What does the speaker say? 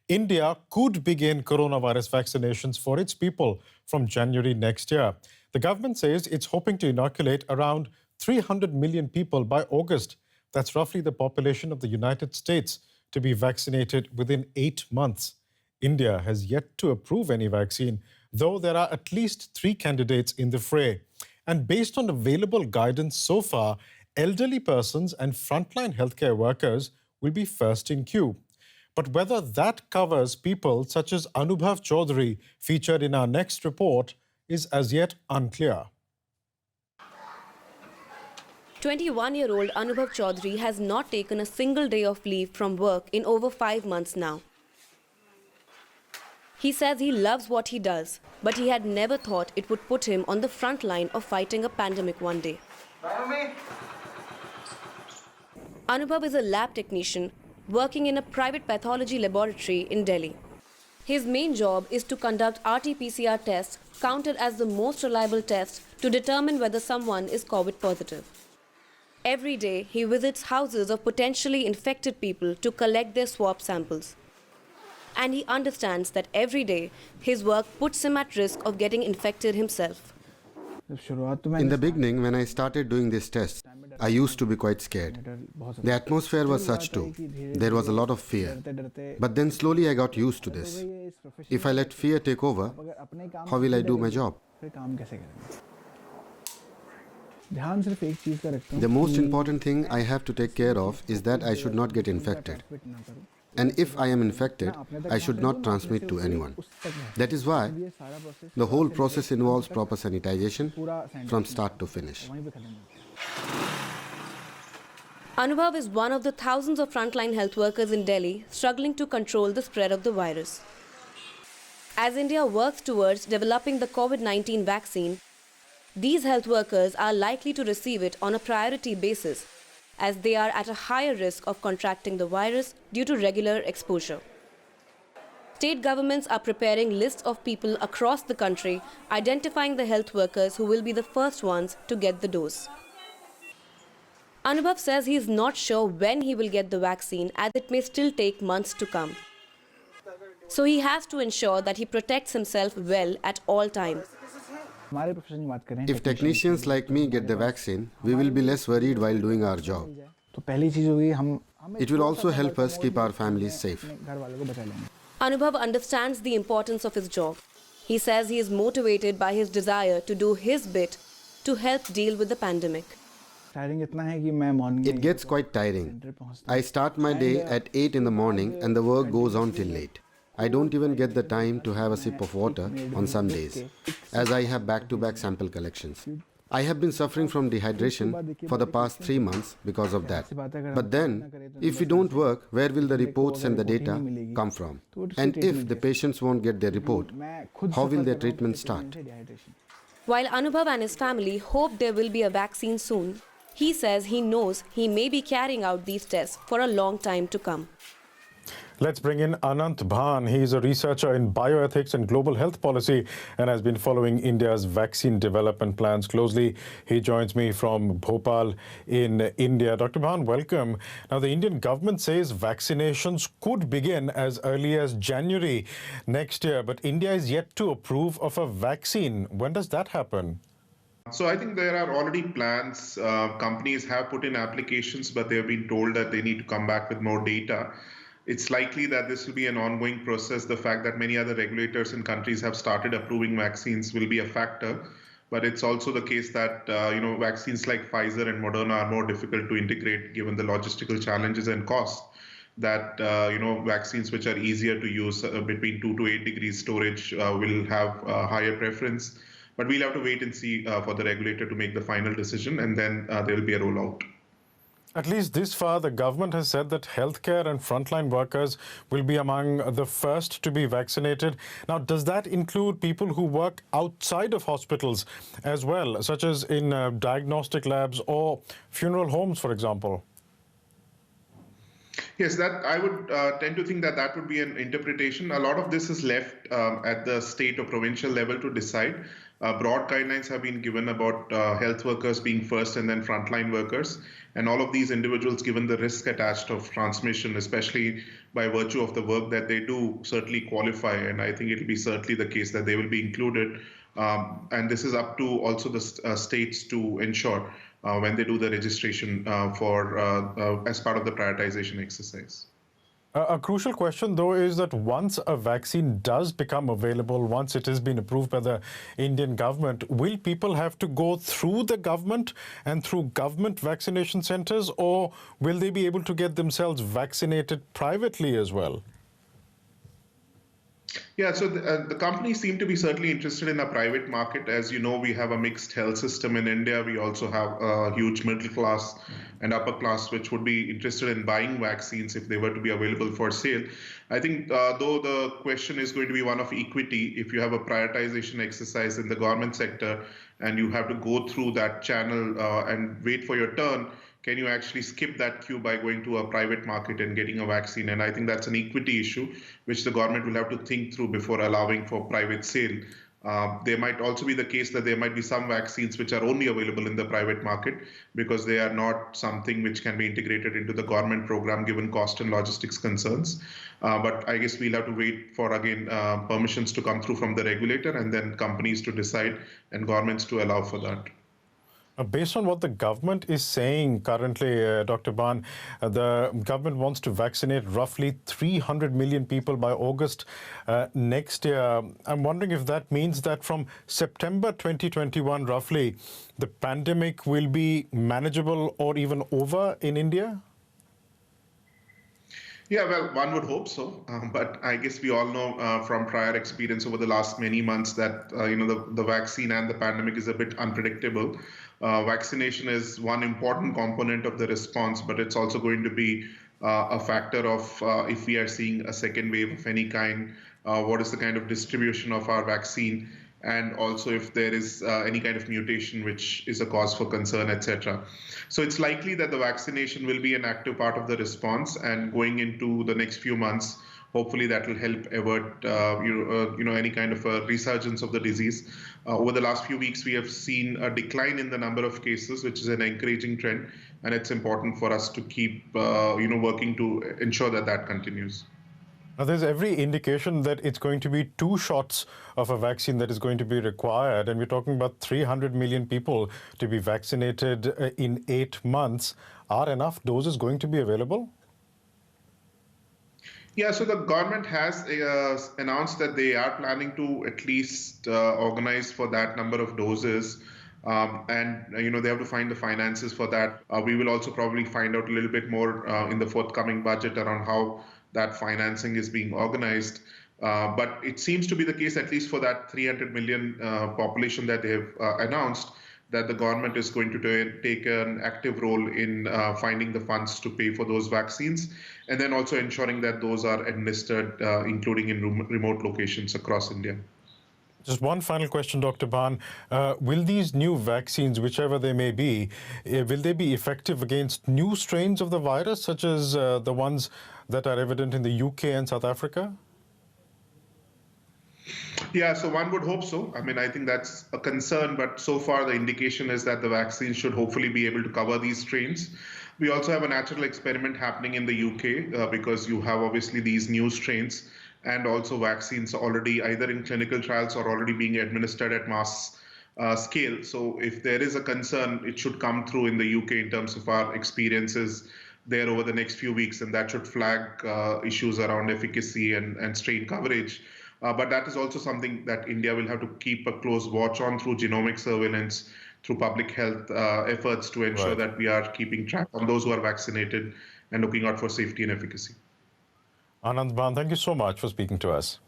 India could begin coronavirus vaccinations for its people from January next year. The government says it's hoping to inoculate around 300 million people by August. That's roughly the population of the United States to be vaccinated within 8 months. India has yet to approve any vaccine, though there are at least 3 candidates in the fray. And based on available guidance so far, elderly persons and frontline healthcare workers will be first in queue. But whether that covers people such as Anubhav Chaudhary, featured in our next report, is as yet unclear. 21-year-old Anubhav Chaudhary has not taken a single day of leave from work in over 5 months now. He says he loves what he does, but he had never thought it would put him on the front line of fighting a pandemic one day. Anubhav is a lab technician working in a private pathology laboratory in Delhi. His main job is to conduct RT-PCR tests, counted as the most reliable test to determine whether someone is COVID positive. Every day, he visits houses of potentially infected people to collect their swab samples. And he understands that every day, his work puts him at risk of getting infected himself. In the beginning, when I started doing these tests, I used to be quite scared. The atmosphere was such too. There was a lot of fear. But then slowly I got used to this. If I let fear take over, how will I do my job? The most important thing I have to take care of is that I should not get infected. And if I am infected, I should not transmit to anyone. That is why the whole process involves proper sanitization from start to finish. Anubhav is one of the thousands of frontline health workers in Delhi struggling to control the spread of the virus. As India works towards developing the COVID-19 vaccine, these health workers are likely to receive it on a priority basis, as they are at a higher risk of contracting the virus due to regular exposure. State governments are preparing lists of people across the country, identifying the health workers who will be the first ones to get the dose. Anubhav says he is not sure when he will get the vaccine, as it may still take months to come. So he has to ensure that he protects himself well at all times. If technicians like me get the vaccine, we will be less worried while doing our job. It will also help us keep our families safe. Anubhav understands the importance of his job. He says he is motivated by his desire to do his bit to help deal with the pandemic. It gets quite tiring. I start my day at 8 in the morning and the work goes on till late. I don't even get the time to have a sip of water on some days, as I have back-to-back sample collections. I have been suffering from dehydration for the past 3 months because of that. But then, if we don't work, where will the reports and the data come from? And if the patients won't get their report, how will their treatment start? While Anubhav and his family hope there will be a vaccine soon, he says he knows he may be carrying out these tests for a long time to come. Let's bring in Anant Bhan. He is a researcher in bioethics and global health policy and has been following India's vaccine development plans closely. He joins me from Bhopal in India. Dr. Bhan, welcome. Now, the Indian government says vaccinations could begin as early as January next year, but India is yet to approve of a vaccine. When does that happen? So I think there are already plans. Companies have put in applications, but they have been told that they need to come back with more data. It's likely that this will be an ongoing process. The fact that many other regulators in countries have started approving vaccines will be a factor. But it's also the case that vaccines like Pfizer and Moderna are more difficult to integrate given the logistical challenges and costs. That vaccines which are easier to use between 2 to 8 degrees storage will have higher preference. But we'll have to wait and see for the regulator to make the final decision, and then there will be a rollout. At least this far, the government has said that healthcare and frontline workers will be among the first to be vaccinated. Now, does that include people who work outside of hospitals as well, such as in diagnostic labs or funeral homes, for example? Yes, that I would tend to think that that would be an interpretation. A lot of this is left at the state or provincial level to decide. Broad guidelines have been given about health workers being first and then frontline workers. And all of these individuals, given the risk attached of transmission, especially by virtue of the work that they do, certainly qualify. And I think it will be certainly the case that they will be included. And this is up to also the states to ensure when they do the registration as part of the prioritization exercise. A crucial question, though, is that once a vaccine does become available, once it has been approved by the Indian government, will people have to go through the government and through government vaccination centers, or will they be able to get themselves vaccinated privately as well? Yeah, so the companies seem to be certainly interested in a private market. As you know, we have a mixed health system in India. We also have a huge middle class and upper class, which would be interested in buying vaccines if they were to be available for sale. I think, though, the question is going to be one of equity. If you have a prioritization exercise in the government sector and you have to go through that channel and wait for your turn, can you actually skip that queue by going to a private market and getting a vaccine? And I think that's an equity issue, which the government will have to think through before allowing for private sale. There might also be the case that there might be some vaccines which are only available in the private market because they are not something which can be integrated into the government program given cost and logistics concerns. But I guess we'll have to wait for, again, permissions to come through from the regulator and then companies to decide and governments to allow for that. Based on what the government is saying currently, Dr. Ban, the government wants to vaccinate roughly 300 million people by August next year. I'm wondering if that means that from September 2021, roughly, the pandemic will be manageable or even over in India? Yeah, well, one would hope so. But I guess we all know from prior experience over the last many months that, the vaccine and the pandemic is a bit unpredictable. Vaccination is one important component of the response, but it's also going to be a factor of if we are seeing a second wave of any kind, what is the kind of distribution of our vaccine, and also if there is any kind of mutation which is a cause for concern, etc. So it's likely that the vaccination will be an active part of the response, and going into the next few months, hopefully that will help avert any kind of a resurgence of the disease. Over the last few weeks, we have seen a decline in the number of cases, which is an encouraging trend, and it's important for us to keep working to ensure that that continues. Now, there's every indication that it's going to be 2 shots of a vaccine that is going to be required, and we're talking about 300 million people to be vaccinated in 8 months. Are enough doses going to be available? Yeah, so the government has announced that they are planning to at least organize for that number of doses. And they have to find the finances for that. We will also probably find out a little bit more in the forthcoming budget around how that financing is being organized. But it seems to be the case, at least for that 300 million population that they have announced, that the government is going to take an active role in finding the funds to pay for those vaccines, and then also ensuring that those are administered, including in remote locations across India. Just one final question, Dr. Ban. Will these new vaccines, whichever they may be, will they be effective against new strains of the virus, such as the ones that are evident in the UK and South Africa? Yeah, so one would hope so. I mean, I think that's a concern, but so far the indication is that the vaccine should hopefully be able to cover these strains. We also have a natural experiment happening in the UK because you have obviously these new strains and also vaccines already either in clinical trials or already being administered at mass scale. So if there is a concern, it should come through in the UK in terms of our experiences there over the next few weeks, and that should flag issues around efficacy and strain coverage. But that is also something that India will have to keep a close watch on through genomic surveillance, through public health efforts to ensure that we are keeping track on those who are vaccinated and looking out for safety and efficacy. Anand Ban, thank you so much for speaking to us.